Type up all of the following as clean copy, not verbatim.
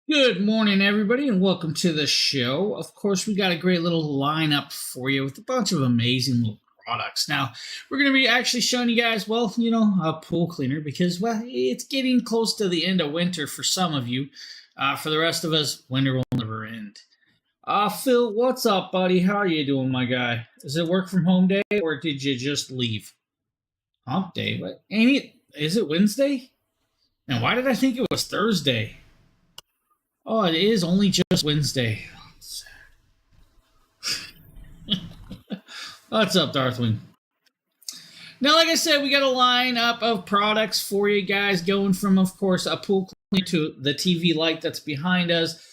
Good morning, everybody, and welcome to the show. Of course, we got a great little lineup for you with a bunch of amazing little products. Now, we're going to be actually showing you guys, well, a pool cleaner because, well, it's getting close to the end of winter for some of you. For the rest of us, winter will never end. Phil, what's up, buddy? How are you doing, my guy? Is it work from home day, or did you just leave? Hump day? What? Ain't it? Is it Wednesday? And why did I think it was Thursday? Oh, it is only just Wednesday. What's up, Darthwing? Now, like I said, we got a lineup of products for you guys, going from, of course, a pool cleaner to the TV light that's behind us,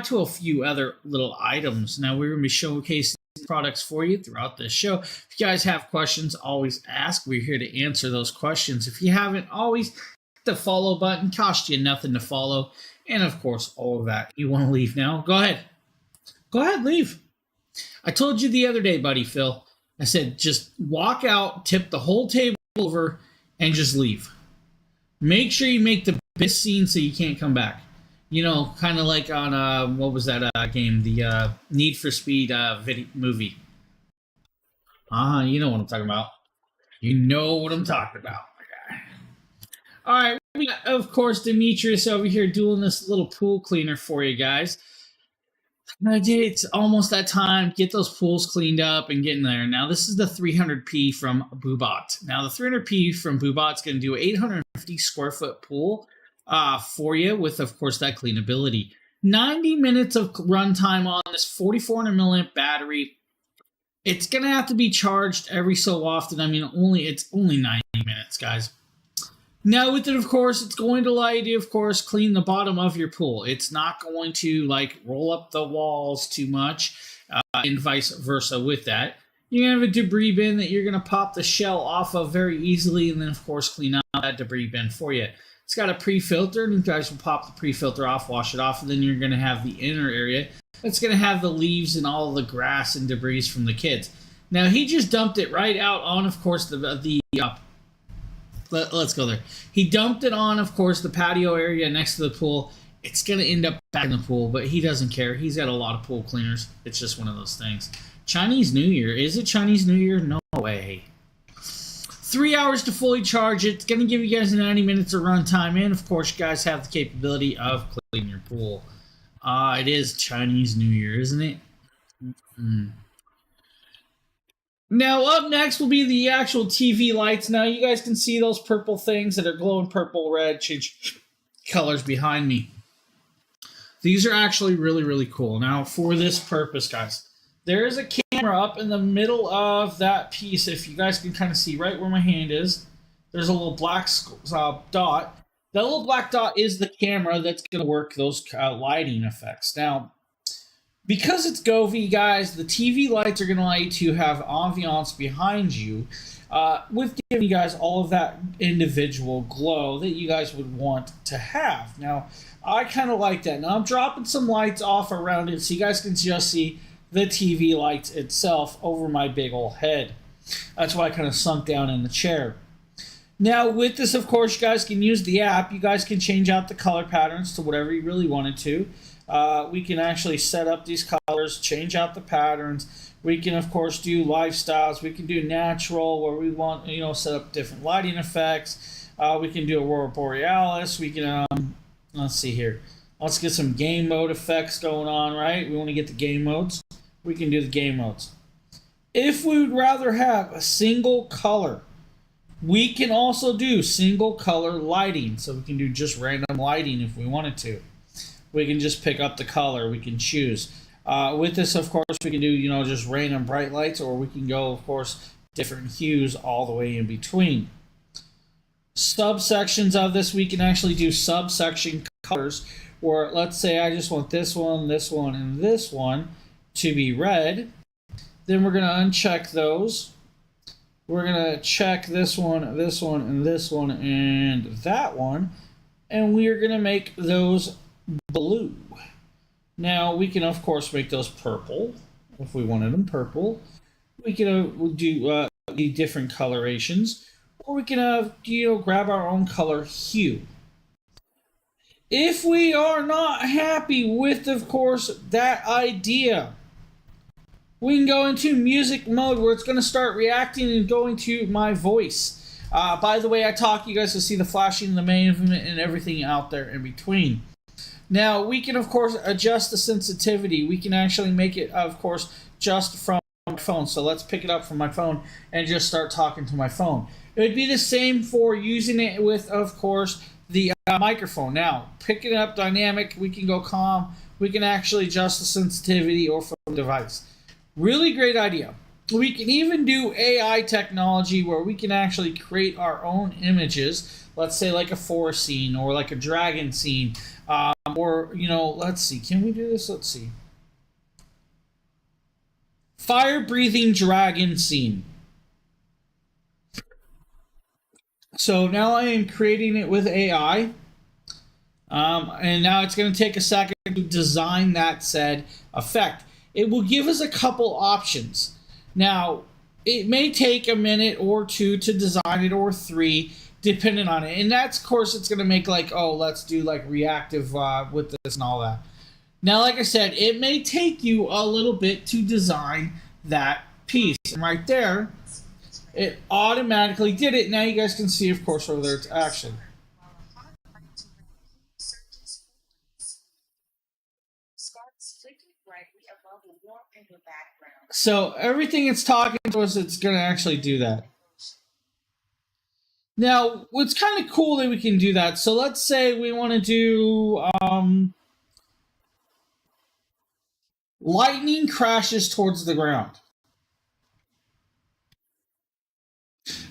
to a few other little items. Now, we're going to be showcasing products for you throughout this show. If you guys have questions, always ask. We're here to answer those questions. If you haven't, always hit the follow button. Cost you nothing to follow. And, of course, all of that. You want to leave now? Go ahead. Go ahead, leave. I told you the other day, buddy Phil. I said, just walk out, tip the whole table over, and just leave. Make sure you make the best scene so you can't come back. Kind of like on, what was that game? The Need for Speed movie. You know what I'm talking about. You know what I'm talking about, my guy. All right. We got, of course, Demetrius over here doing this little pool cleaner for you guys. It's almost that time. Get those pools cleaned up and get in there. Now, this is the 300p from Boobot. Now, the 300p from Boobot's going to do an 850 square foot pool for you with, of course, that cleanability. 90 minutes of runtime on this 4400 milliamp battery. It's going to have to be charged every so often. I mean, it's only 90 minutes, guys. Now, with it, of course, it's going to allow you to, of course, clean the bottom of your pool. It's not going to, roll up the walls too much, and vice versa with that. You're going to have a debris bin that you're going to pop the shell off of very easily, and then, of course, clean out that debris bin for you. It's got a pre-filter, and you guys will pop the pre-filter off, wash it off, and then you're going to have the inner area. It's going to have the leaves and all the grass and debris from the kids. Now, he just dumped it right out on, of course, let's go there. He dumped it on, of course, the patio area next to the pool. It's going to end up back in the pool, but he doesn't care. He's got a lot of pool cleaners. It's just one of those things. Chinese New Year. Is it Chinese New Year? No way. 3 hours to fully charge it. It's going to give you guys 90 minutes of runtime. And, of course, you guys have the capability of cleaning your pool. It is Chinese New Year, isn't it? Now, up next will be the actual TV lights. Now, you guys can see those purple things that are glowing purple, red, change colors behind me. These are actually really, really cool. Now, for this purpose, guys, there is a camera up in the middle of that piece. If you guys can kind of see right where my hand is, there's a little black dot. That little black dot is the camera that's going to work those lighting effects. Now, because it's Govee, guys, the TV lights are going to allow you to have ambiance behind you with giving you guys all of that individual glow that you guys would want to have. Now, I kind of like that. Now, I'm dropping some lights off around it so you guys can just see the TV lights itself over my big old head. That's why I kind of sunk down in the chair. Now, with this, of course, you guys can use the app. You guys can change out the color patterns to whatever you really wanted to. We can actually set up these colors, change out the patterns. We can, of course, do lifestyles. We can do natural, where we want, set up different lighting effects. We can do Aurora Borealis. We can, let's see here. Let's get some game mode effects going on, right? We want to get the game modes. We can do the game modes. If we would rather have a single color, we can also do single color lighting. So we can do just random lighting if we wanted to. We can just pick up the color. We can choose. With this, of course, we can do, just random bright lights, or we can go, of course, different hues all the way in between. Subsections of this, we can actually do subsection colors, where let's say I just want this one, and this one to be red. Then we're going to uncheck those. We're going to check this one, and this one, and that one. And we are going to make those blue. Now, we can, of course, make those purple if we wanted them purple. We can do different colorations. Or we can, grab our own color hue. If we are not happy with, of course, that idea, we can go into music mode where it's going to start reacting and going to my voice. By the way I talk, you guys can see the flashing, the movement, and everything out there in between. Now, we can, of course, adjust the sensitivity. We can actually make it, of course, just from my phone. So let's pick it up from my phone and just start talking to my phone. It would be the same for using it with, of course, the microphone. Now, picking up dynamic, we can go calm. We can actually adjust the sensitivity or from the device. Really great idea. We can even do AI technology where we can actually create our own images. Let's say like a forest scene or like a dragon scene. Or, let's see. Can we do this? Let's see. Fire-breathing dragon scene. So now I am creating it with AI. And now it's going to take a second to design that said effect. It will give us a couple options. Now, it may take a minute or two to design it, or 3, depending on it. And that's, of course, it's going to make like, let's do like reactive with this and all that. Now, like I said, it may take you a little bit to design that piece. And right there, it automatically did it. Now you guys can see, of course, over there it's action. So everything it's talking to us, it's going to actually do that. Now, what's kind of cool that we can do that. So let's say we want to do lightning crashes towards the ground.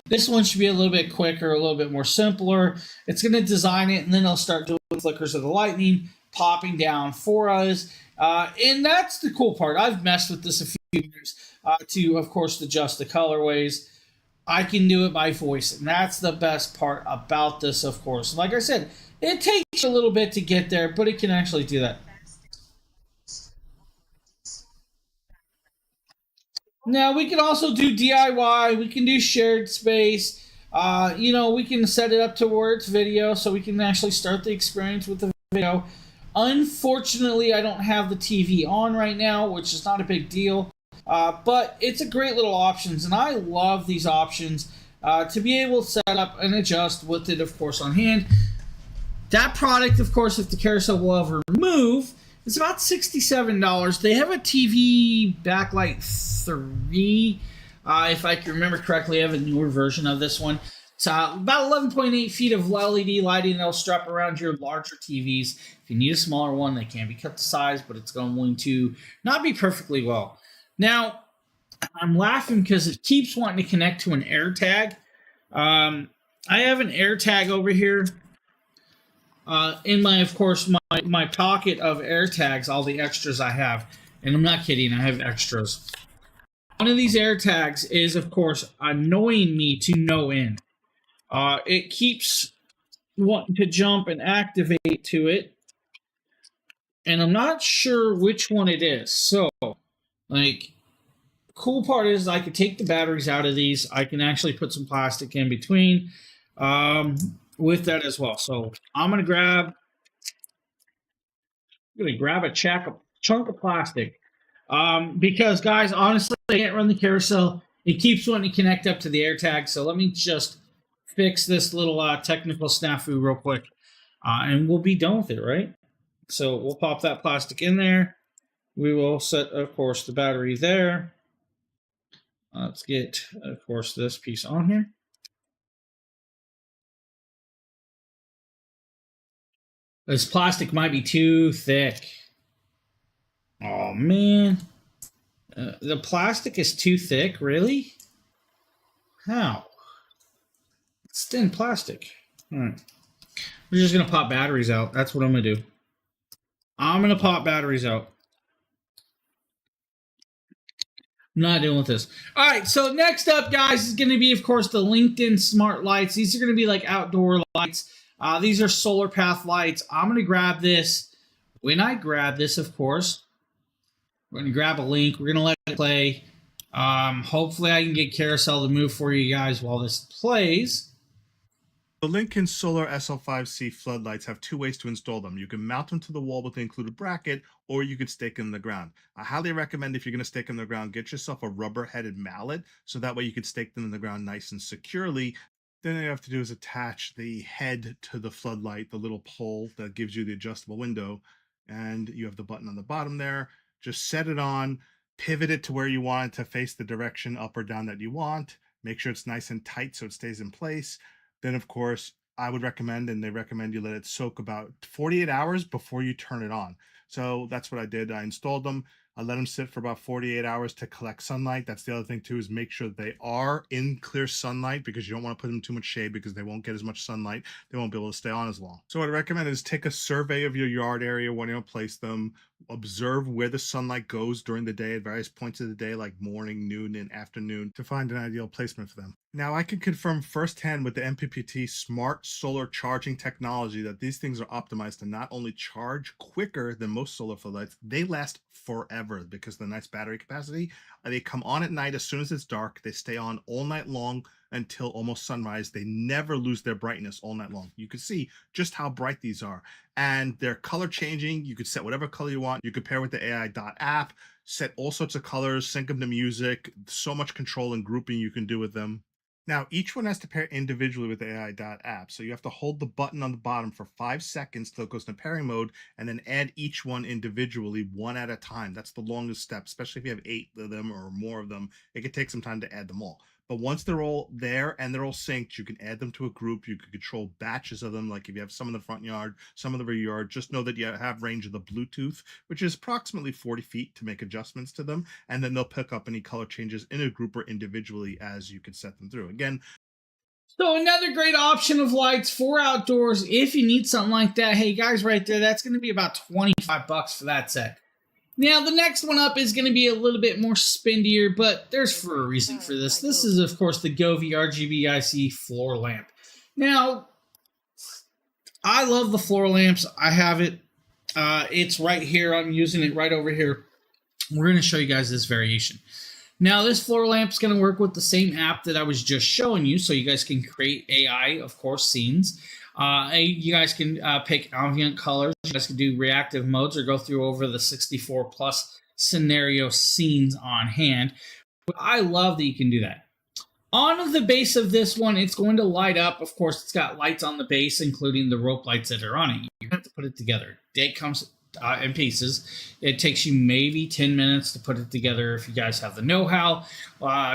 This one should be a little bit quicker, a little bit more simpler. It's going to design it, and then it'll start doing flickers of the lightning popping down for us. And that's the cool part. I've messed with this a few years to, of course, adjust the colorways. I can do it by voice, and that's the best part about this, of course. Like I said, it takes a little bit to get there, but it can actually do that. Now, we can also do DIY. We can do shared space. We can set it up to where it's video, so we can actually start the experience with the video. Unfortunately, I don't have the TV on right now, which is not a big deal. But it's a great little options, and I love these options to be able to set up and adjust with it, of course, on hand. That product, of course, if the carousel will ever move, it's about $67. They have a TV backlight 3. If I can remember correctly, I have a newer version of this one. It's about 11.8 feet of LED lighting that'll strap around your larger TVs. If you need a smaller one, they can be cut to size, but it's going to not be perfectly well. Now, I'm laughing because it keeps wanting to connect to an AirTag. I have an AirTag over here in my, of course, my pocket of AirTags, all the extras I have. And I'm not kidding, I have extras. One of these AirTags is, of course, annoying me to no end. It keeps wanting to jump and activate to it. And I'm not sure which one it is. So, cool part is I could take the batteries out of these. I can actually put some plastic in between with that as well. So I'm gonna grab a chunk of plastic because, guys, honestly, I can't run the carousel. It keeps wanting to connect up to the AirTag. So let me just fix this little technical snafu real quick, and we'll be done with it, right? So we'll pop that plastic in there. We will set, of course, the battery there. Let's get, of course, this piece on here. This plastic might be too thick. Oh, man. The plastic is too thick? Really? How? It's thin plastic. All right. We're just going to pop batteries out. That's what I'm going to do. I'm going to pop batteries out. I'm not dealing with this. All right, so next up, guys, is going to be, of course, the LinkedIn smart lights. These are going to be like outdoor lights. These are solar path lights. I'm going to grab this. When I grab this, of course, we're going to grab a link. We're going to let it play. Hopefully, I can get Carousel to move for you guys while this plays. The Lincoln Solar SL5C floodlights have two ways to install them. You can mount them to the wall with the included bracket, or you could stake them in the ground. I highly recommend, if you're going to stake them in the ground, get yourself a rubber-headed mallet, so that way you can stake them in the ground nice and securely. Then all you have to do is attach the head to the floodlight, the little pole that gives you the adjustable window, and you have the button on the bottom there. Just set it on, pivot it to where you want it to face the direction up or down that you want. Make sure it's nice and tight so it stays in place. Then, of course, I would recommend, and they recommend, you let it soak about 48 hours before you turn it on. So that's what I did. I installed them. I let them sit for about 48 hours to collect sunlight. That's the other thing, too, is make sure that they are in clear sunlight, because you don't want to put them in too much shade, because they won't get as much sunlight. They won't be able to stay on as long. So what I recommend is take a survey of your yard area when you place them. Observe where the sunlight goes during the day at various points of the day, like morning, noon, and afternoon, to find an ideal placement for them. Now, I can confirm firsthand with the MPPT smart solar charging technology that these things are optimized to not only charge quicker than most solar floodlights, they last forever because of the nice battery capacity. They come on at night as soon as it's dark. They stay on all night long until almost sunrise. They never lose their brightness all night long. You can see just how bright these are. And they're color changing. You could set whatever color you want. You could pair with the AI Dot app, set all sorts of colors, sync them to music. So much control and grouping you can do with them. Now, each one has to pair individually with the AI Dot app. So you have to hold the button on the bottom for 5 seconds till it goes into pairing mode, and then add each one individually, one at a time. That's the longest step, especially if you have 8 of them or more of them. It could take some time to add them all. But once they're all there and they're all synced, you can add them to a group. You can control batches of them. Like if you have some in the front yard, some in the rear yard, just know that you have range of the Bluetooth, which is approximately 40 feet, to make adjustments to them. And then they'll pick up any color changes in a group or individually as you can set them through. Again, so another great option of lights for outdoors. If you need something like that, hey guys, right there, that's going to be about $25 for that set. Now, the next one up is going to be a little bit more spendier, but there's for a reason for this. This is, of course, the Govee RGB IC floor lamp. Now, I love the floor lamps. I have it. It's right here. I'm using it right over here. We're going to show you guys this variation. Now, this floor lamp is going to work with the same app that I was just showing you, so you guys can create AI, of course, scenes. You guys can pick ambient colors. You guys can do reactive modes or go through over the 64 plus scenario scenes on hand. But I love that you can do that. On the base of this one, it's going to light up. Of course, it's got lights on the base, including the rope lights that are on it. You have to put it together. It comes in pieces. It takes you maybe 10 minutes to put it together if you guys have the know-how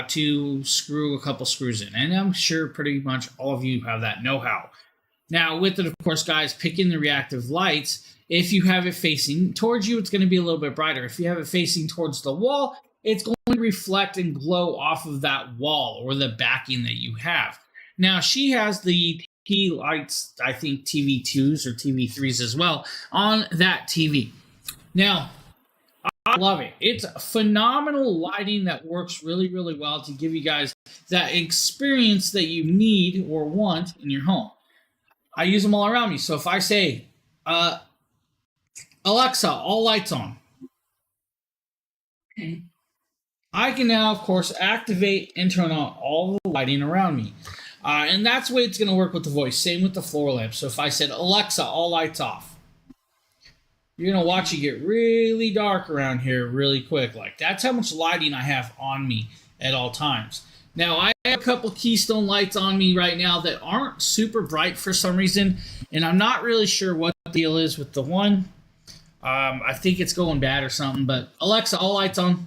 to screw a couple screws in. And I'm sure pretty much all of you have that know-how. Now, with it, of course, guys, pick in the reactive lights. If you have it facing towards you, it's going to be a little bit brighter. If you have it facing towards the wall, it's going to reflect and glow off of that wall or the backing that you have. Now, she has the T lights, I think TV2s or TV3s as well, on that TV. Now, I love it. It's phenomenal lighting that works really, really well to give you guys that experience that you need or want in your home. I use them all around me. So if I say, Alexa, all lights on. Okay. I can now, of course, activate and turn on all the lighting around me. And that's the way it's going to work with the voice. Same with the floor lamp. So if I said, Alexa, all lights off, you're going to watch it get really dark around here really quick. Like, that's how much lighting I have on me at all times. Now, I have a couple Keystone lights on me right now that aren't super bright for some reason, and I'm not really sure what the deal is with the one. I think it's going bad or something, but Alexa, all lights on.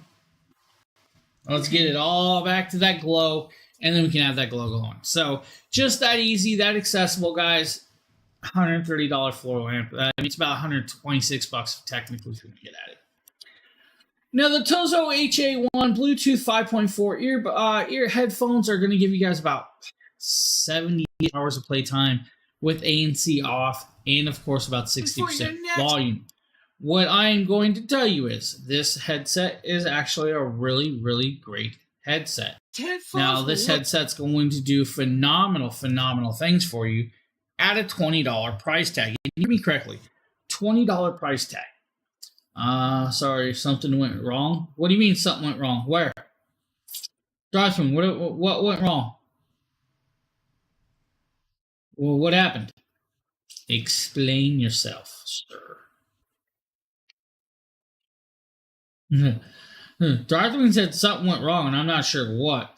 Let's get it all back to that glow, and then we can have that glow going. So just that easy, that accessible, guys. $130 floor lamp. It's about $126 technically if you get at it. Now the Tozo HA1 Bluetooth 5.4 ear headphones are going to give you guys about 70 hours of playtime with ANC off, and of course about 60% volume. What I am going to tell you is this headset is actually a really, really great headset. Now this headset's going to do phenomenal things for you at a $20 price tag. You hear me correctly, $20 price tag. Sorry, something went wrong. What do you mean something went wrong? Where? Joshua, what went wrong? Well, what happened? Explain yourself, sir. Darthman said something went wrong, and I'm not sure what.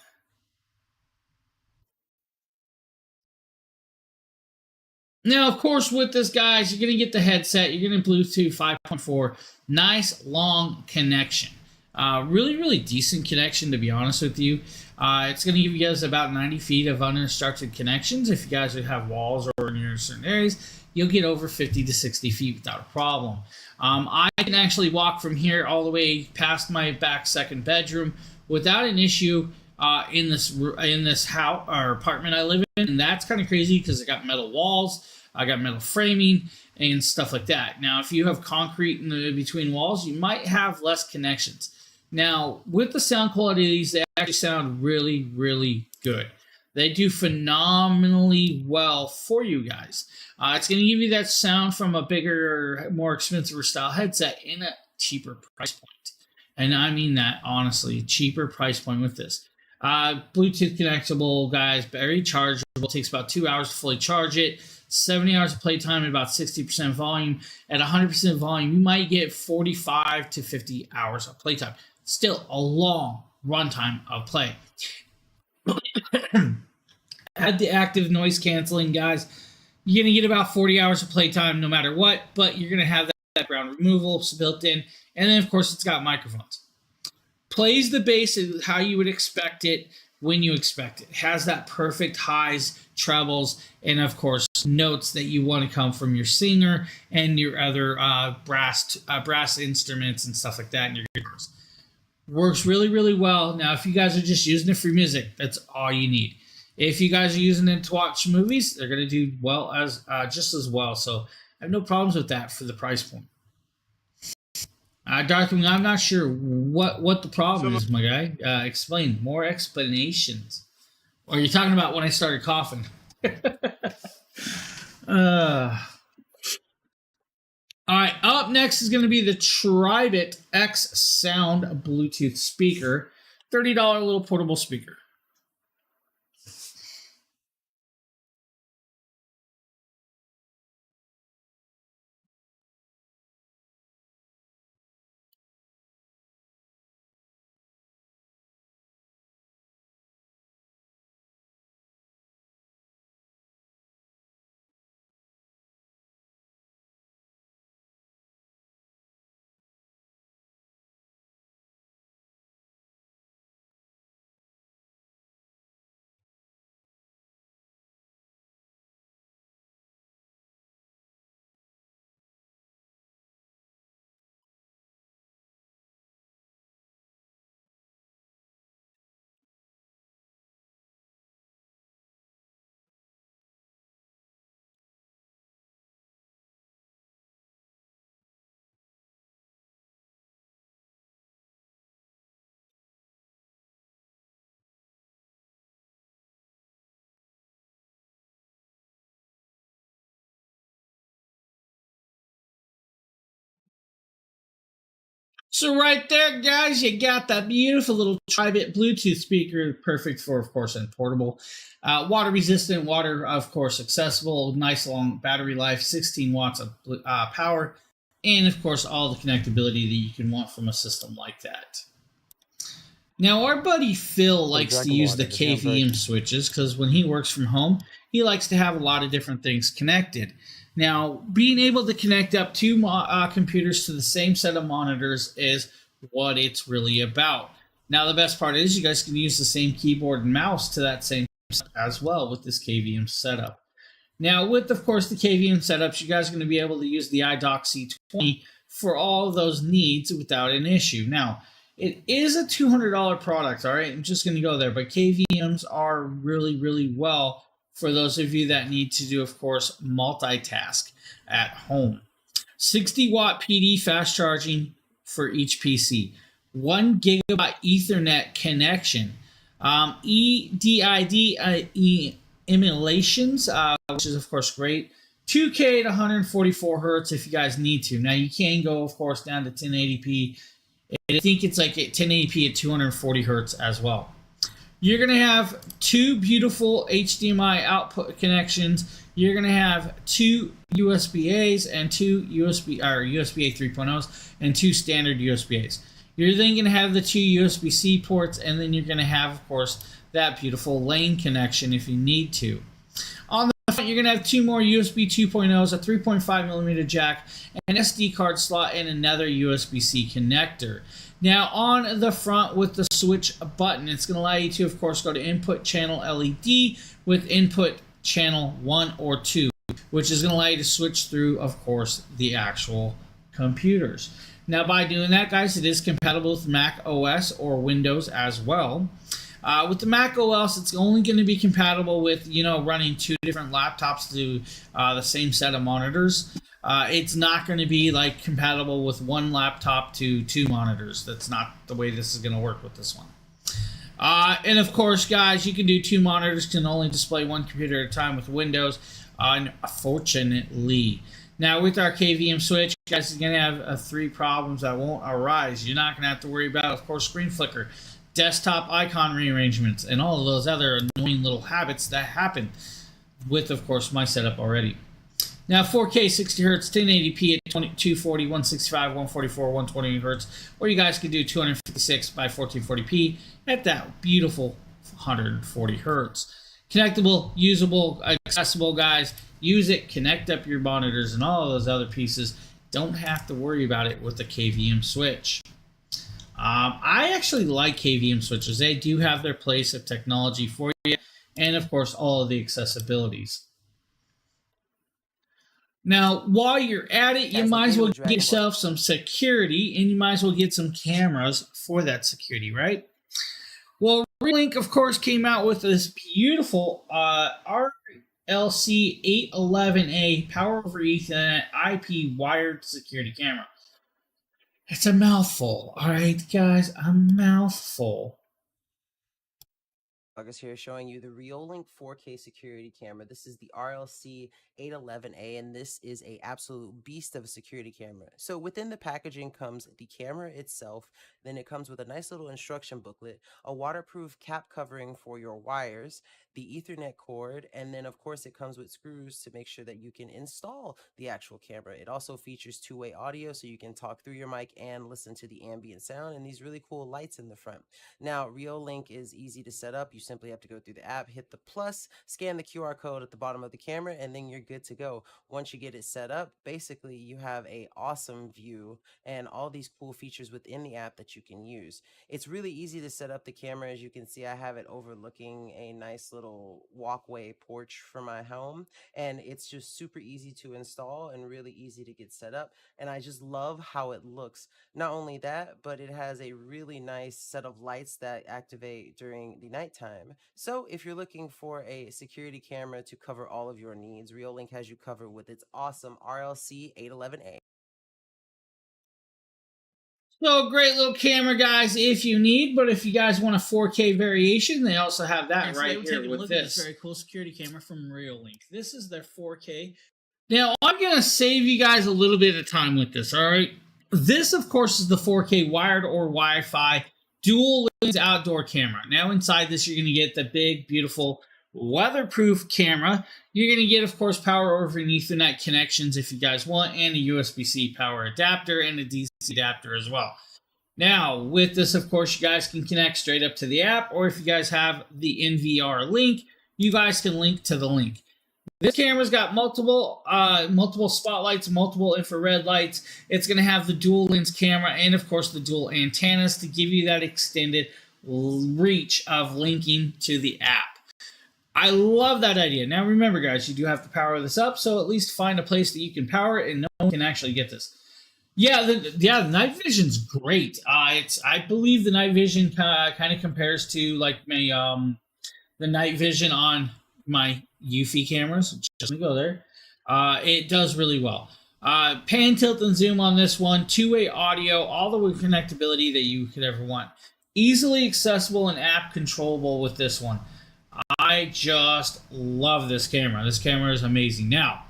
Now, of course, with this, guys, you're going to get the headset. You're going to Bluetooth 5.4. Nice, long connection. Really, really decent connection, to be honest with you. It's going to give you guys about 90 feet of uninstructed connections. If you guys have walls or near certain areas, you'll get over 50 to 60 feet without a problem. I can actually walk from here all the way past my back second bedroom without an issue in this house or apartment I live in. And that's kind of crazy because I got metal walls, I got metal framing, and stuff like that. Now, if you have concrete in between walls, you might have less connections. Now, with the sound quality of these, they actually sound really, really good. They do phenomenally well for you guys. It's going to give you that sound from a bigger, more expensive style headset in a cheaper price point. And I mean that, honestly, cheaper price point with this. Bluetooth connectable, guys, very chargeable. Takes about 2 hours to fully charge it. 70 hours of playtime at about 60% volume. At 100% volume, you might get 45 to 50 hours of playtime. Still a long runtime of play. Had the active noise canceling, guys. You're going to get about 40 hours of playtime no matter what, but you're going to have that background removal built in. And then, of course, it's got microphones. Plays the bass how you would expect it when you expect it. Has that perfect highs, trebles, and, of course, notes that you want to come from your singer and your other brass instruments and stuff like that in your guitars. Works really, really well. Now, if you guys are just using it for music, that's all you need. If you guys are using it to watch movies, they're going to do well as just as well. So I have no problems with that for the price point. Darkwing, I'm not sure what the problem is, my guy. Explain. More explanations. Or are you talking about when I started coughing? All right, up next is going to be the Tribit X Sound Bluetooth speaker. $30 little portable speaker. So right there, guys, you got that beautiful little Tribit Bluetooth speaker, perfect for, of course, and portable. Water resistant, water, of course, accessible, nice long battery life, 16 watts of power, and, of course, all the connectability that you can want from a system like that. Now, our buddy Phil likes to use the KVM switches because when he works from home, he likes to have a lot of different things connected. Now, being able to connect up two computers to the same set of monitors is what it's really about. Now, the best part is you guys can use the same keyboard and mouse to that same as well with this KVM setup. Now, with, of course, the KVM setups, you guys are going to be able to use the iDock C20 for all of those needs without an issue. Now, it is a $200 product, all right? I'm just going to go there, but KVMs are really, really well for those of you that need to do, of course, multitask at home. 60-watt PD fast charging for each PC. 1 gigabyte Ethernet connection. EDID emulations, which is, of course, great. 2K to 144 hertz if you guys need to. Now, you can go, of course, down to 1080p. I think it's like 1080p at 240 hertz as well. You're going to have 2 beautiful HDMI output connections. You're going to have 2 USB-A's and 2 USB-A 3.0s and 2 standard USB-A's. You're then going to have the 2 USB-C ports, and then you're going to have, of course, that beautiful lane connection if you need to. On the front, you're going to have 2 more USB 2.0s, a 3.5mm jack, an SD card slot, and another USB-C connector. Now, on the front with the switch button, it's going to allow you to, of course, go to input channel LED with input channel 1 or 2, which is going to allow you to switch through, of course, the actual computers. Now, by doing that, guys, it is compatible with Mac OS or Windows as well. With the Mac OS, it's only going to be compatible with, running 2 different laptops to the same set of monitors. It's not going to be like compatible with 1 laptop to 2 monitors. That's not the way this is going to work with this one. And of course, guys, you can do 2 monitors, can only display 1 computer at a time with Windows, unfortunately. Now, with our KVM switch, you guys are going to have 3 problems that won't arise. You're not going to have to worry about, of course, screen flicker, desktop icon rearrangements, and all of those other annoying little habits that happen with, of course, my setup already. Now, 4K 60Hz, 1080p at 240, 165, 144, 120 Hz, or you guys can do 256 by 1440p at that beautiful 140 Hz. Connectable, usable, accessible, guys. Use it, connect up your monitors and all of those other pieces. Don't have to worry about it with the KVM switch. I actually like KVM switches. They do have their place of technology for you, and of course, all of the accessibilities. Now, while you're at it, you might as well get yourself some security, and you might as well get some cameras for that security, right? Well, Reolink, of course, came out with this beautiful RLC811A Power over Ethernet IP wired security camera. It's a mouthful, all right, guys, a mouthful. August here showing you the Reolink 4K security camera. This is the RLC 811A, and this is a absolute beast of a security camera. So within the packaging comes the camera itself, then it comes with a nice little instruction booklet, a waterproof cap covering for your wires, the Ethernet cord, and then of course it comes with screws to make sure that you can install the actual camera. It also features 2-way audio, so you can talk through your mic and listen to the ambient sound, and these really cool lights in the front. Now, Reolink is easy to set up. You simply have to go through the app, hit the plus, scan the QR code at the bottom of the camera, and then you're good to go. Once you get it set up, basically you have a awesome view and all these cool features within the app that you can use. It's really easy to set up the camera. As you can see, I have it overlooking a nice little walkway porch for my home, and it's just super easy to install and really easy to get set up, and I just love how it looks. Not only that, but it has a really nice set of lights that activate during the nighttime. So if you're looking for a security camera to cover all of your needs, Reolink has you covered with its awesome RLC 811A. So, great little camera, guys, if you need, but if you guys want a 4K variation, they also have that right here with this very cool security camera from Reolink. This is their 4K. Now, I'm going to save you guys a little bit of time with this, all right? This, of course, is the 4K wired or Wi-Fi dual lens outdoor camera. Now, inside this, you're going to get the big, beautiful, weatherproof camera. You're going to get, of course, power over Ethernet connections if you guys want, and a USB-C power adapter and a DC adapter as well. Now, with this, of course, you guys can connect straight up to the app, or if you guys have the NVR link, you guys can link to the link. This camera's got multiple spotlights, multiple infrared lights. It's going to have the dual lens camera and, of course, the dual antennas to give you that extended reach of linking to the app. I love that idea. Now, remember, guys, you do have to power this up, so at least find a place that you can power it and no one can actually get this. Yeah, the night vision's great. I believe the night vision kind of compares to like my the night vision on my Eufy cameras. Just gonna go there. It does really well. Pan, tilt, and zoom on this one. Two-way audio, all the connectability that you could ever want. Easily accessible and app controllable with this one. I just love this camera. This camera is amazing. Now,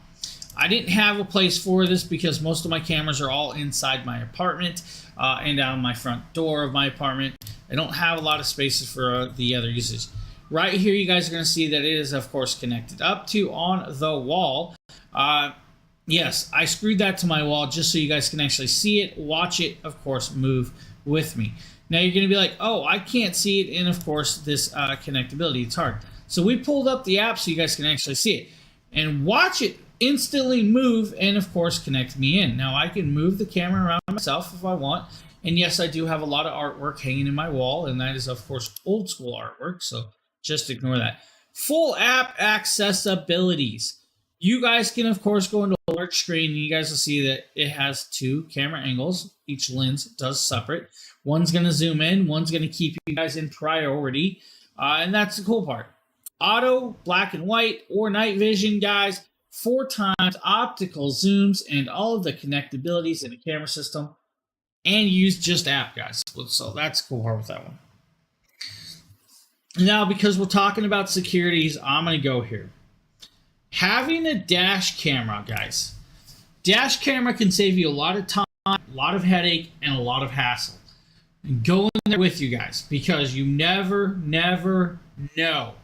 I didn't have a place for this because most of my cameras are all inside my apartment and on my front door of my apartment. I don't have a lot of spaces for the other uses. Right here, you guys are going to see that it is, of course, connected up to on the wall. Yes, I screwed that to my wall just so you guys can actually see it, watch it, of course, move with me. Now, you're going to be like, oh, I can't see it in, of course, this connectability. It's hard. So we pulled up the app so you guys can actually see it. And watch it instantly move and, of course, connect me in. Now, I can move the camera around myself if I want. And, yes, I do have a lot of artwork hanging in my wall. And that is, of course, old school artwork. So just ignore that. Full app accessibilities. You guys can, of course, go into a large screen and you guys will see that it has two camera angles. Each lens does separate. One's going to zoom in. One's going to keep you guys in priority. And that's the cool part. Auto, black and white, or night vision, guys. 4 times optical zooms and all of the connectabilities in the camera system. And use just app, guys. So that's the cool part with that one. Now, because we're talking about securities, I'm going to go here. Having a dash camera, guys. Dash camera can save you a lot of time, a lot of headache, and a lot of hassle. And go in there with you guys because you never know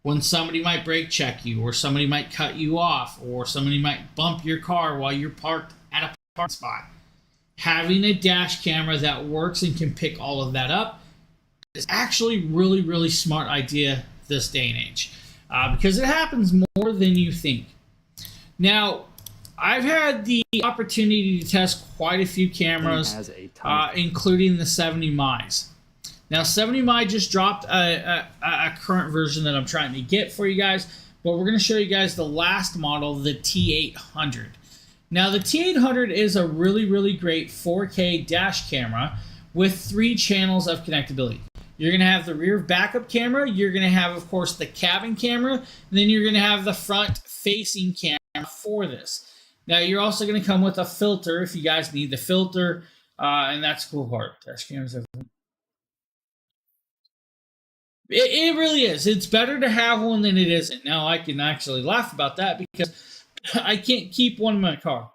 when somebody might brake check you or somebody might cut you off or somebody might bump your car while you're parked at a park spot. Having a dash camera that works and can pick all of that up is actually really smart idea this day and age because it happens more than you think. Now, I've had the opportunity to test quite a few cameras, including the 70mm. Now, 70mm just dropped a current version that I'm trying to get for you guys, but we're going to show you guys the last model, the T800. Now, the T800 is a really great 4K dash camera with 3 channels of connectability. You're going to have the rear backup camera. You're going to have, of course, the cabin camera. And then you're going to have the front-facing camera for this. Now, you're also going to come with a filter if you guys need the filter. And that's the cool part. Dash cameras have... It really is. It's better to have one than it isn't. Now, I can actually laugh about that because I can't keep one in my car.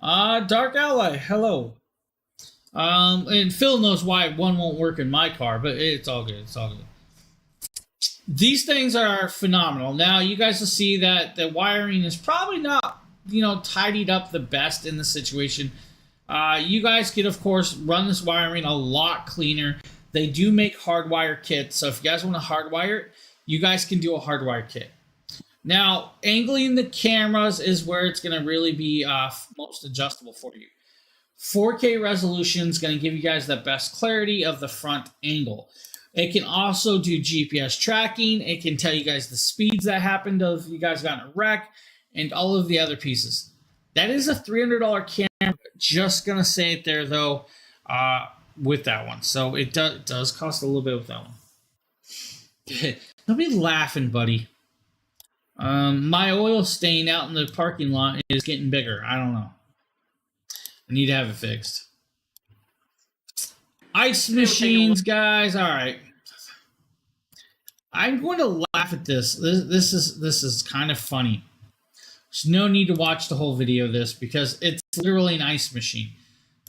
Dark Ally, hello. And Phil knows why one won't work in my car, but it's all good. It's all good. These things are phenomenal. Now, you guys will see that the wiring is probably not, tidied up the best in the situation. You guys can, of course, run this wiring a lot cleaner. They do make hardwire kits, so if you guys want to hardwire it, you guys can do a hardwire kit. Now, angling the cameras is where it's going to really be most adjustable for you. 4K resolution is going to give you guys the best clarity of the front angle. It can also do GPS tracking. It can tell you guys the speeds that happened if you guys got in a wreck and all of the other pieces. That is a $300 camera. Just going to say it there, though, with that one. So it does cost a little bit with that one. Don't be laughing, buddy. My oil stain out in the parking lot is getting bigger. I don't know. I need to have it fixed. Ice machines, guys. All right. I'm going to laugh at this. This is kind of funny. There's no need to watch the whole video of this because it's literally an ice machine.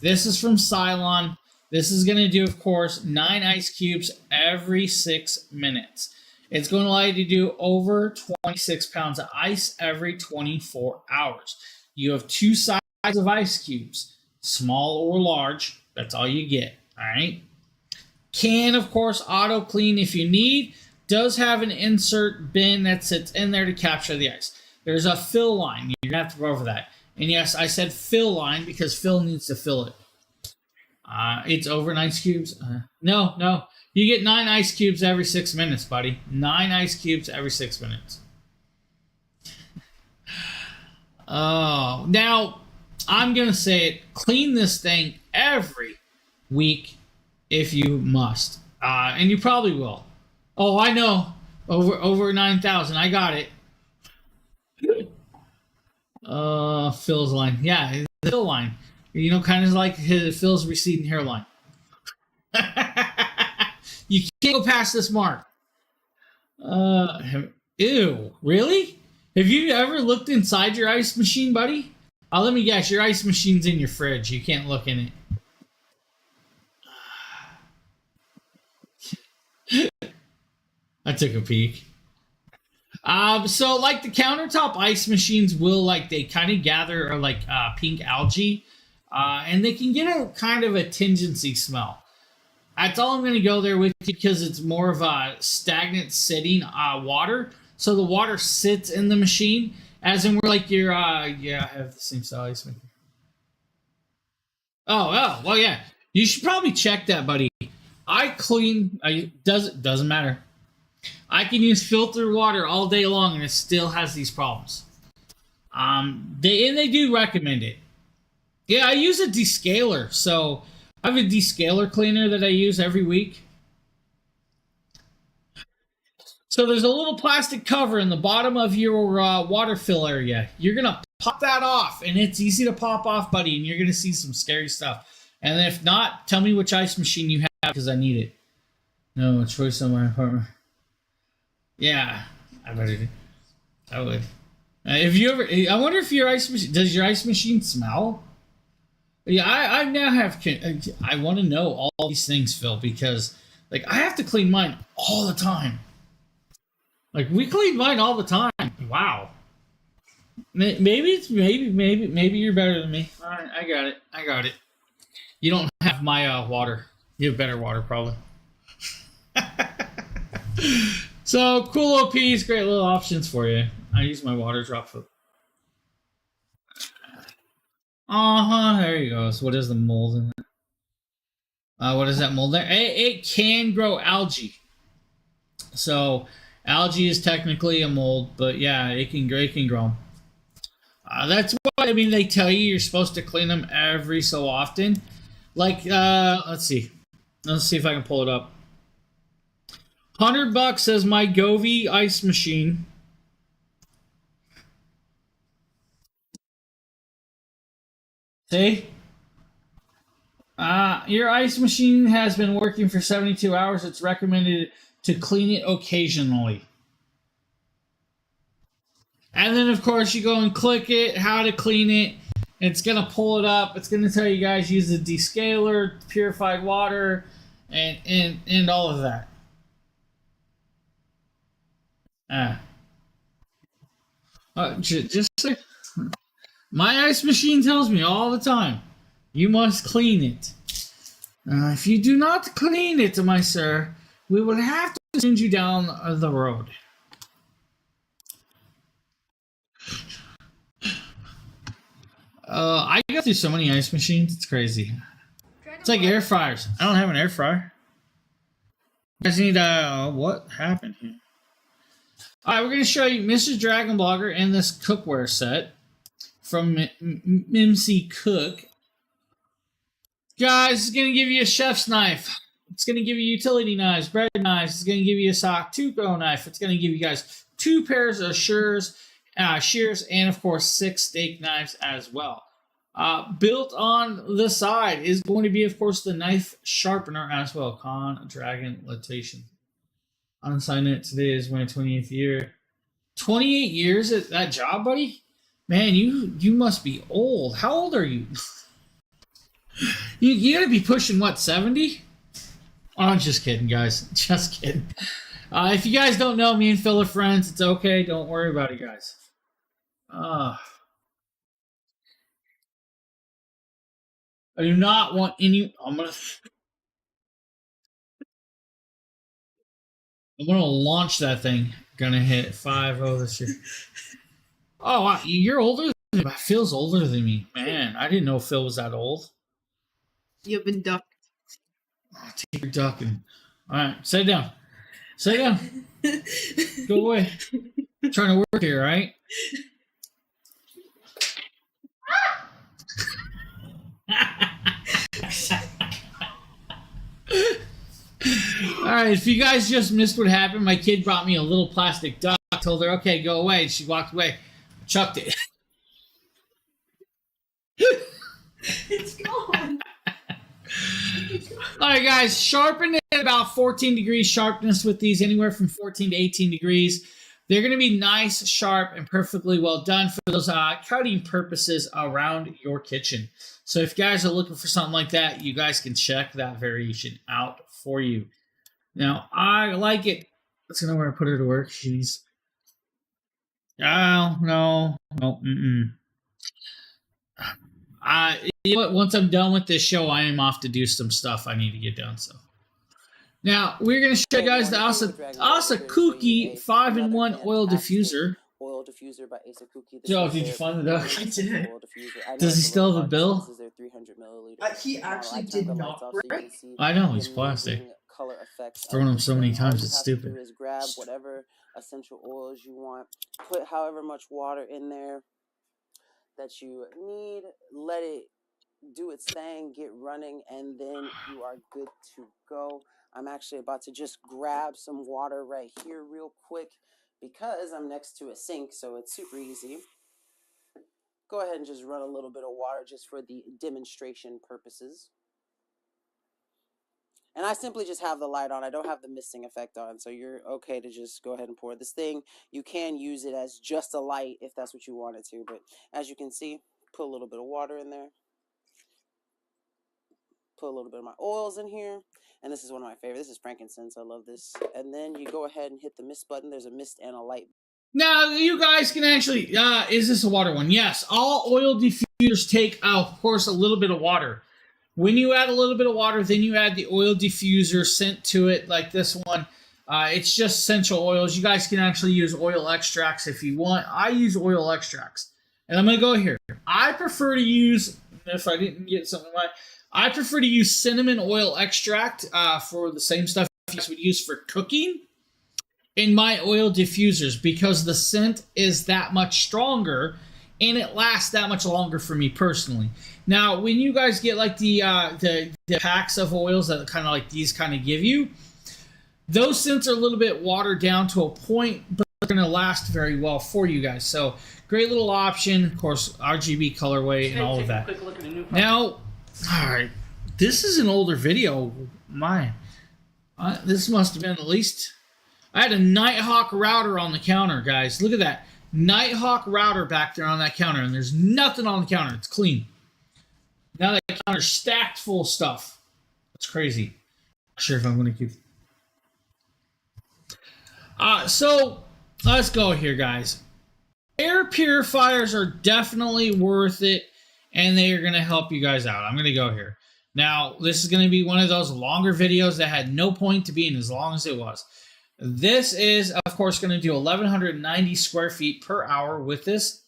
This is from Cylon. This is going to do, of course, 9 ice cubes every 6 minutes. It's going to allow you to do over 26 pounds of ice every 24 hours. You have 2 sizes of ice cubes, small or large. That's all you get. All right. Can, of course, auto clean if you need. Does have an insert bin that sits in there to capture the ice. There's a fill line. You're gonna have to go over that. And yes, I said fill line because Phil needs to fill it. It's over in ice cubes. No. You get 9 ice cubes every 6 minutes, buddy. 9 ice cubes every 6 minutes. Oh, now I'm gonna say it. Clean this thing every week if you must, and you probably will. Oh, I know. Over 9,000. I got it. Phil's line. Yeah, the Phil line. You know, kind of like Phil's receding hairline. You can't go past this mark. Ew. Really? Have you ever looked inside your ice machine, buddy? Let me guess. Your ice machine's in your fridge. You can't look in it. I took a peek. So like the countertop ice machines will like they kind of gather like pink algae, and they can get a kind of a tingency smell. That's all I'm going to go there with you because it's more of a stagnant sitting water. So the water sits in the machine, as in we're like your yeah, I have the same style ice maker. Oh, well, yeah. You should probably check that, buddy. I clean. Doesn't matter. I can use filtered water all day long, and it still has these problems. They do recommend it. Yeah, I use a descaler, so I have a descaler cleaner that I use every week. So there's a little plastic cover in the bottom of your water fill area. You're gonna pop that off, and it's easy to pop off, buddy. And you're gonna see some scary stuff. And if not, tell me which ice machine you have because I need it. No choice on my apartment. Yeah, I would. If you ever, I wonder if your ice machine does your ice machine smell? Yeah, I now have. I want to know all these things, Phil, because like I have to clean mine all the time. Like we clean mine all the time. Wow. Maybe you're better than me. All right, I got it. You don't have my water. You have better water, probably. So cool OPs, great little options for you. I use my water drop for. There you go. So what is the mold in that? What is that mold there? It can grow algae. So algae is technically a mold, but yeah, it can grow. That's why they tell you you're supposed to clean them every so often. Like let's see if I can pull it up. $100 says my Govee ice machine. See? Your ice machine has been working for 72 hours. It's recommended to clean it occasionally. And then, of course, you go and click it, how to clean it. It's going to pull it up. It's going to tell you guys use a descaler, purified water, and all of that. Just my ice machine tells me all the time, you must clean it. If you do not clean it, my sir, we will have to send you down the road. I go through so many ice machines, it's crazy. It's like air fryers. I don't have an air fryer. You guys need what happened here? Alright, we're going to show you Mr. Dragon Blogger and this cookware set from Mimsy Cook. Guys, it's going to give you a chef's knife. It's going to give you utility knives, bread knives. It's going to give you a Sock-to-go knife. It's going to give you guys 2 pairs of shears, and of course 6 steak knives as well. Built on the side is going to be, of course, the knife sharpener as well. Dragon Latation. Unsigned it. Today is my 20th year. 28 years at that job, buddy? Man, you must be old. How old are you? You gotta be pushing, what, 70? Oh, I'm just kidding, guys. Just kidding. If you guys don't know, me and Phil are friends. It's okay. Don't worry about it, guys. I do not want any... I'm gonna launch that thing. Gonna hit 5-0 this year. Oh, wow. You're older than me. Phil's older than me. Man, I didn't know Phil was that old. You've been ducked. Oh, take your ducking. All right, sit down. Sit down. Go away. I'm trying to work here, right? All right, if you guys just missed what happened, my kid brought me a little plastic duck. I told her, okay, go away. She walked away. Chucked it. It's gone. All right, guys, sharpen it at about 14 degrees sharpness with these, anywhere from 14 to 18 degrees. They're going to be nice, sharp, and perfectly well done for those cutting purposes around your kitchen. So if you guys are looking for something like that, you guys can check that variation out for you. Now, I like it. Let's know where I put her to work. She's... Oh, no. You know what? Once I'm done with this show, I am off to do some stuff I need to get done. So now we're going to show you guys the Asa Cookie 5-in-1 oil diffuser. Oil diffuser by Asa Cookie. Joe, did you find the duck? I did. Does he still have a bill? He actually did not break. I know, he's plastic. Thrown him so many times, it's stupid. Is grab whatever essential oils you want, put however much water in there that you need, let it do its thing, get running, and then you are good to go. I'm actually about to just grab some water right here real quick because I'm next to a sink, so it's super easy. Go ahead and just run a little bit of water just for the demonstration purposes. And I simply just have the light on. I don't have the misting effect on, so you're okay to just go ahead and pour this thing. You can use it as just a light if that's what you wanted to, but as you can see, put a little bit of water in there. Put a little bit of my oils in here, and this is one of my favorites. This is frankincense. I love this. And then you go ahead and hit the mist button. There's a mist and a light. Now, you guys can actually... is this a water one? Yes. All oil diffusers take, of course, a little bit of water. When you add a little bit of water, then you add the oil diffuser scent to it, like this one. It's just essential oils. You guys can actually use oil extracts if you want. I use oil extracts. And I'm going to go here. I prefer to use, if I didn't get something right, I prefer to use cinnamon oil extract for the same stuff you guys would use for cooking in my oil diffusers, because the scent is that much stronger and it lasts that much longer for me personally. Now, when you guys get like the packs of oils that kind of like these kind of give you, those scents are a little bit watered down to a point, but they're going to last very well for you guys. So, great little option. Of course, RGB colorway and all of that. Now, all right, this is an older video. This must have been at least... I had a Nighthawk router on the counter, guys. Look at that. Nighthawk router back there on that counter, and there's nothing on the counter. It's clean. Now that counter's stacked full of stuff. That's crazy. Not sure if I'm going to keep... So, let's go here, guys. Air purifiers are definitely worth it, and they are going to help you guys out. I'm going to go here. Now, this is going to be one of those longer videos that had no point to being as long as it was. This is, of course, going to do 1,190 square feet per hour with this.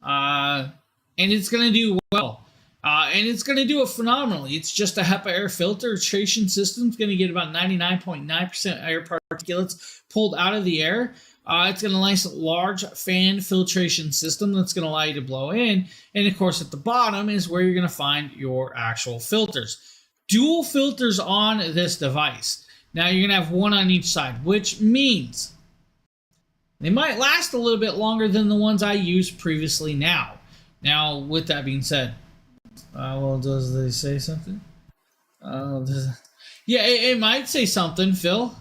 And it's going to do well. And it's going to do it phenomenally. It's just a HEPA air filtration system. It's going to get about 99.9% air particulates pulled out of the air. It's got a nice large fan filtration system that's going to allow you to blow in. And, of course, at the bottom is where you're going to find your actual filters. Dual filters on this device. Now, you're going to have one on each side, which means they might last a little bit longer than the ones I used previously now. Now, with that being said, well, does they say something? Yeah, it might say something, Phil.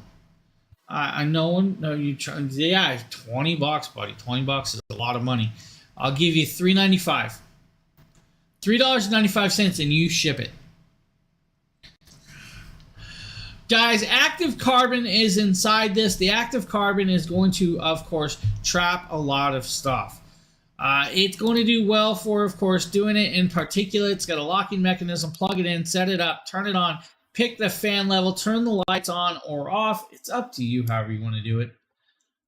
I know. No, you try. Yeah, $20, buddy. $20 is a lot of money. I'll give you $3.95. $3.95, and you ship it. Guys, active carbon is inside this. The active carbon is going to, of course, trap a lot of stuff. It's going to do well for, of course, doing it in particulate. It's got a locking mechanism. Plug it in, set it up, turn it on, pick the fan level, turn the lights on or off. It's up to you however you want to do it.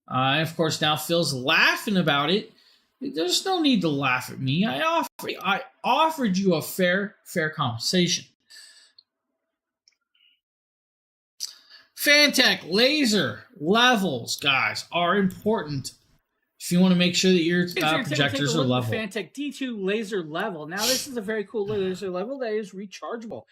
And, of course, now Phil's laughing about it. There's no need to laugh at me. I offered you a fair compensation. Fantech laser levels, guys, are important if you want to make sure that your projectors are level. Fantech D2 laser level. Now, this is a very cool laser level that is rechargeable.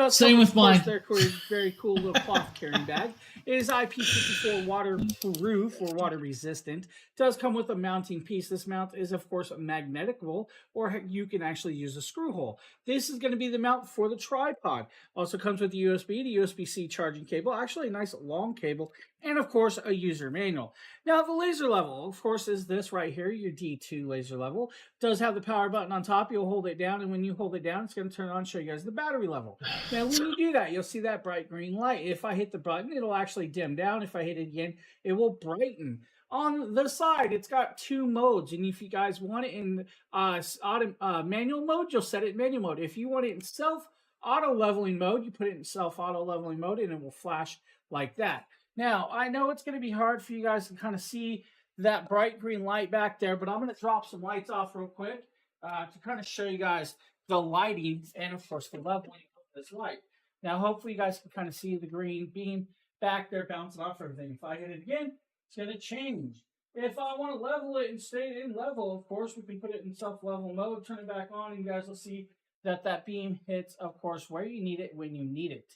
Same with mine. Their very cool little cloth carrying bag. It is IP54 waterproof or water resistant. Does come with a mounting piece. This mount is, of course, magnetical, or you can actually use a screw hole. This is going to be the mount for the tripod. Also comes with the USB to USB-C charging cable. Actually, a nice long cable. And, of course, a user manual. Now, the laser level, of course, is this right here, your D2 laser level. Does have the power button on top. You'll hold it down, and when you hold it down, it's going to turn on and show you guys the battery level. Now, when you do that, you'll see that bright green light. If I hit the button, it'll actually dim down. If I hit it again, it will brighten. On the side, it's got 2 modes, and if you guys want it in manual mode, you'll set it in manual mode. If you want it in self-auto leveling mode, you put it in self-auto leveling mode, and it will flash like that. Now, I know it's going to be hard for you guys to kind of see that bright green light back there, but I'm going to drop some lights off real quick to kind of show you guys the lighting and, of course, the leveling of this light. Now, hopefully you guys can kind of see the green beam back there bouncing off everything. If I hit it again, it's going to change. If I want to level it and stay in level, of course, we can put it in self-level mode, turn it back on, and you guys will see that that beam hits, of course, where you need it when you need it.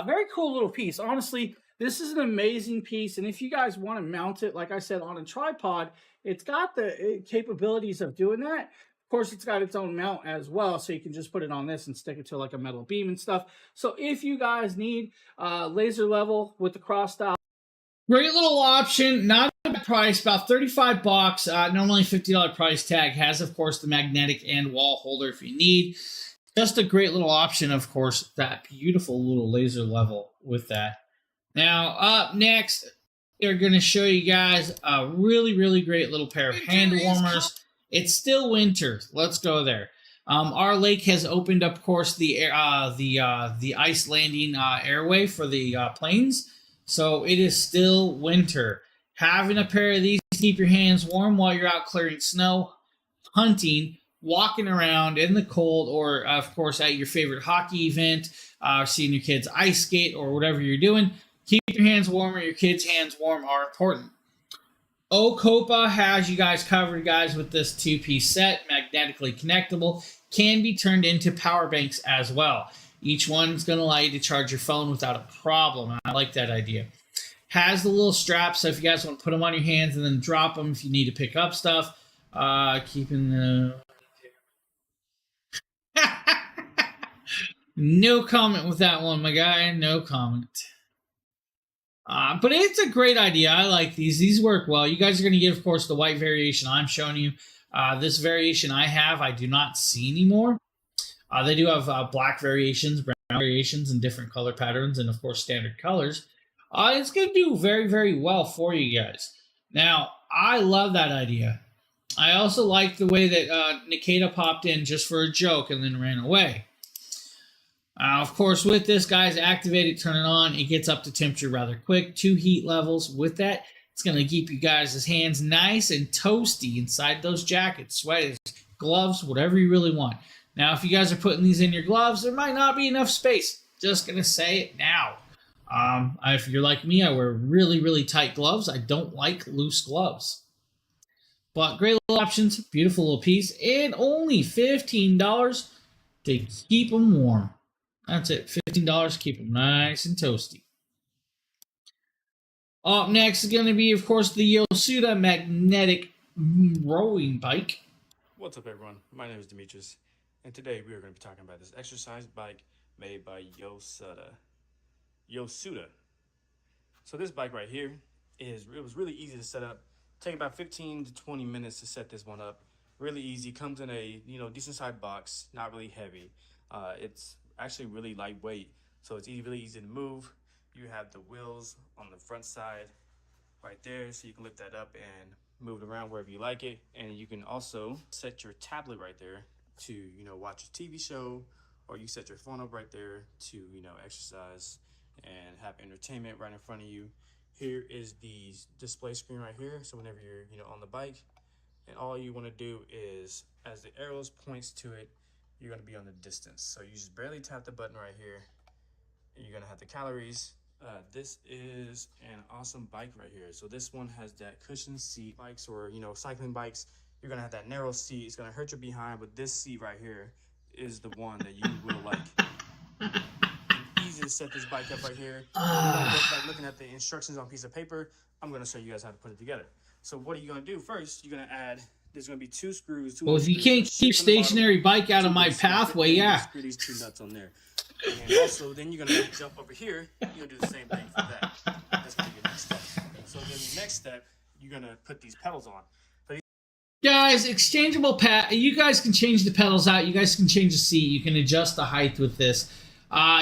Very cool little piece. Honestly, this is an amazing piece, and if you guys want to mount it, like I said, on a tripod, it's got the capabilities of doing that. Of course, it's got its own mount as well, so you can just put it on this and stick it to like a metal beam and stuff. So if you guys need laser level with the cross style, great little option, not a bad price, about $35. Normally $50 price tag. Has, of course, the magnetic and wall holder if you need. Just a great little option, of course, that beautiful little laser level with that. Now, up next, we're going to show you guys a really, really great little pair of hand warmers. It's still winter. Let's go there. Our lake has opened up, of course, the ice landing airway for the planes. So it is still winter. Having a pair of these to keep your hands warm while you're out clearing snow, hunting, walking around in the cold, or, of course, at your favorite hockey event, seeing your kids ice skate, or whatever you're doing. Keep your hands warm, or your kids' hands warm are important. Ocopa has you guys covered, guys, with this 2-piece set, magnetically connectable, can be turned into power banks as well. Each one's going to allow you to charge your phone without a problem. I like that idea. Has the little straps, so if you guys want to put them on your hands and then drop them if you need to pick up stuff. Keeping the... No comment with that one, my guy. No comment. But it's a great idea. I like these. These work well. You guys are going to get, of course, the white variation I'm showing you. This variation I have, I do not see anymore. They do have black variations, brown variations, and different color patterns, and, of course, standard colors. It's going to do very, very well for you guys. Now, I love that idea. I also like the way that Nikita popped in just for a joke and then ran away. Of course, with this, guys, activate it, turn it on. It gets up to temperature rather quick. 2 heat levels. With that, it's going to keep you guys' hands nice and toasty inside those jackets, sweaters, gloves, whatever you really want. Now, if you guys are putting these in your gloves, there might not be enough space. Just going to say it now. If you're like me, I wear really, really tight gloves. I don't like loose gloves. But great little options, beautiful little piece, and only $15 to keep them warm. That's it, $15 to keep them nice and toasty. Up next is going to be, of course, the Yosuda magnetic rowing bike. What's up, everyone? My name is Demetrius, and today we are going to be talking about this exercise bike made by Yosuda. So this bike right here it was really easy to set up. Take about 15 to 20 minutes to set this one up. Really easy. Comes in a decent sized box, not really heavy. It's actually really lightweight, so it's really easy to move. You have the wheels on the front side right there, so you can lift that up and move it around wherever you like it. And you can also set your tablet right there to watch a TV show, or you set your phone up right there to exercise and have entertainment right in front of you. Here is the display screen right here, so whenever you're on the bike, And all you want to do is, as the arrows points to it, you're going to be on the distance. So you just barely tap the button right here. You're going to have the calories. This is an awesome bike right here. So this one has that cushion seat. Bikes or, you know, cycling bikes, you're going to have that narrow seat. It's going to hurt your behind, but this seat right here is the one that you will like. Easy to set this bike up right here. Like looking at the instructions on a piece of paper, I'm going to show you guys how to put it together. So what are you going to do first? You're going to add, there's going to be 2 screws. Well, if you can't keep stationary bike out of my pathway, yeah. Screw these 2 nuts on there. And also, then you're going to jump over here. You're going to do the same thing for that. That's going to be your next step. So then the next step, you're going to put these pedals on. Guys, exchangeable you guys can change the pedals out. You guys can change the seat. You can adjust the height with this.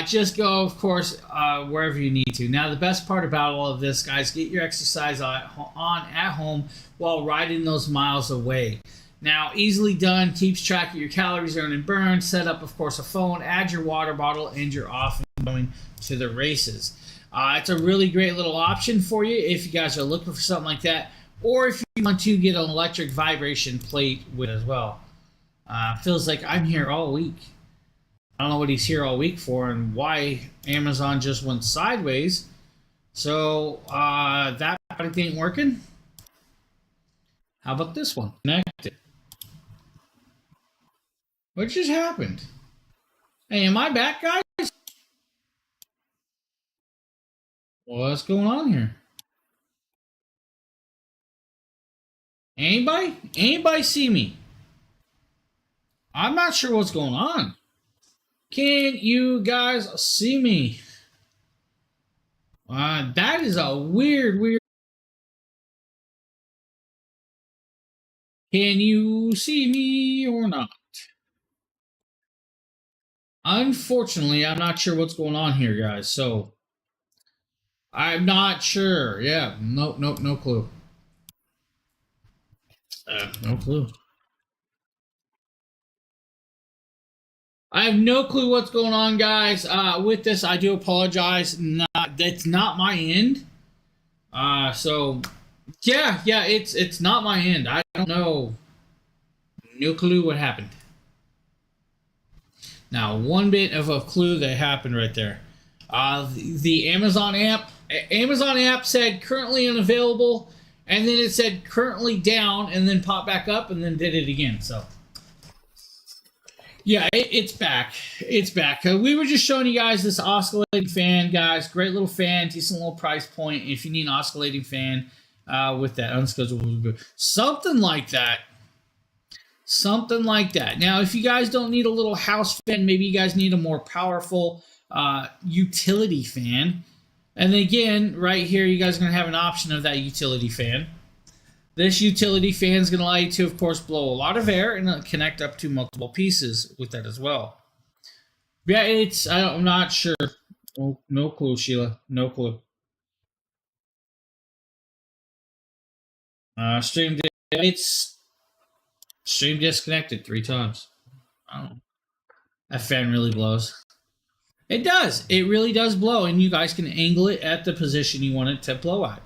Just go, of course, wherever you need to. Now, the best part about all of this, guys, get your exercise on at home while riding those miles away. Now, easily done, keeps track of your calories earned and burned. Set up, of course, a phone, add your water bottle, and you're off and going to the races. It's a really great little option for you if you guys are looking for something like that, or if you want to get an electric vibration plate with it as well. Feels like I'm here all week. I don't know what he's here all week for and why Amazon just went sideways. So that product ain't working. How about this one? Connected. What just happened? Hey, am I back, guys? What's going on here? Anybody? Anybody see me? I'm not sure what's going on. Can you guys see me? That is a weird. Can you see me or not? Unfortunately, I'm not sure what's going on here, guys. So, I'm not sure. Yeah, no clue. No clue. I have no clue what's going on, guys. With this, I do apologize. That's not my end. So, yeah, it's not my end. I don't know. No clue what happened. Now, one bit of a clue that happened right there. The Amazon app said currently unavailable, and then it said currently down, and then popped back up, and then did it again. So, yeah, it's back. It's back. We were just showing you guys this oscillating fan, guys. Great little fan, decent little price point. If you need an oscillating fan with that unscheduled, something like that. Something like that. Now, if you guys don't need a little house fan, maybe you guys need a more powerful utility fan. And again, right here, you guys are going to have an option of that utility fan. This utility fan is going to allow you to, of course, blow a lot of air and connect up to multiple pieces with that as well. Yeah, I'm not sure. Oh, no clue, Sheila. No clue. Stream disconnected 3 times. I don't know. That fan really blows. It does. It really does blow, and you guys can angle it at the position you want it to blow at.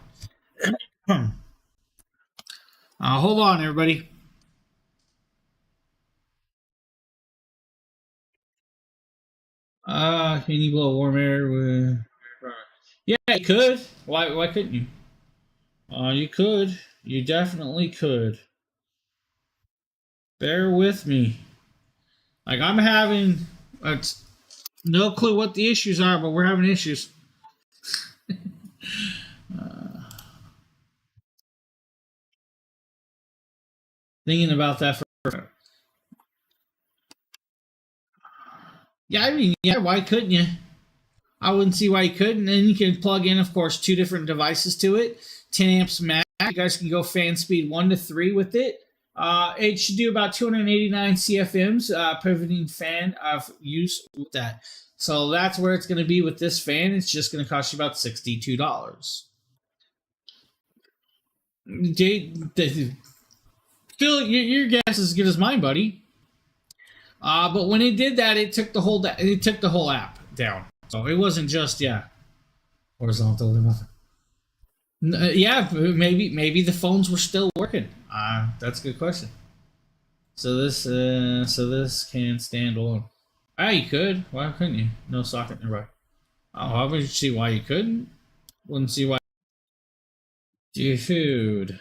Hold on, everybody. Can you blow warm air with? Yeah, you could. Why couldn't you? You could. You definitely could. Bear with me. Like, I'm having no clue what the issues are, but we're having issues. Thinking about that for. Yeah, I mean, yeah, why couldn't you? I wouldn't see why you couldn't. And you can plug in, of course, 2 different devices to it. 10 amps max. You guys can go fan speed 1 to 3 with it. It should do about 289 CFMs, pivoting fan of use with that. So that's where it's going to be with this fan. It's just going to cost you about $62. Phil, your guess is as good as mine, buddy. But when it did that, it took the whole app down. So it wasn't just horizontal. Yeah, maybe the phones were still working. working? That's a good question. So this can stand alone. You could. Why couldn't you? No socket nearby. Oh, I would see why you couldn't. Wouldn't see why. Dude.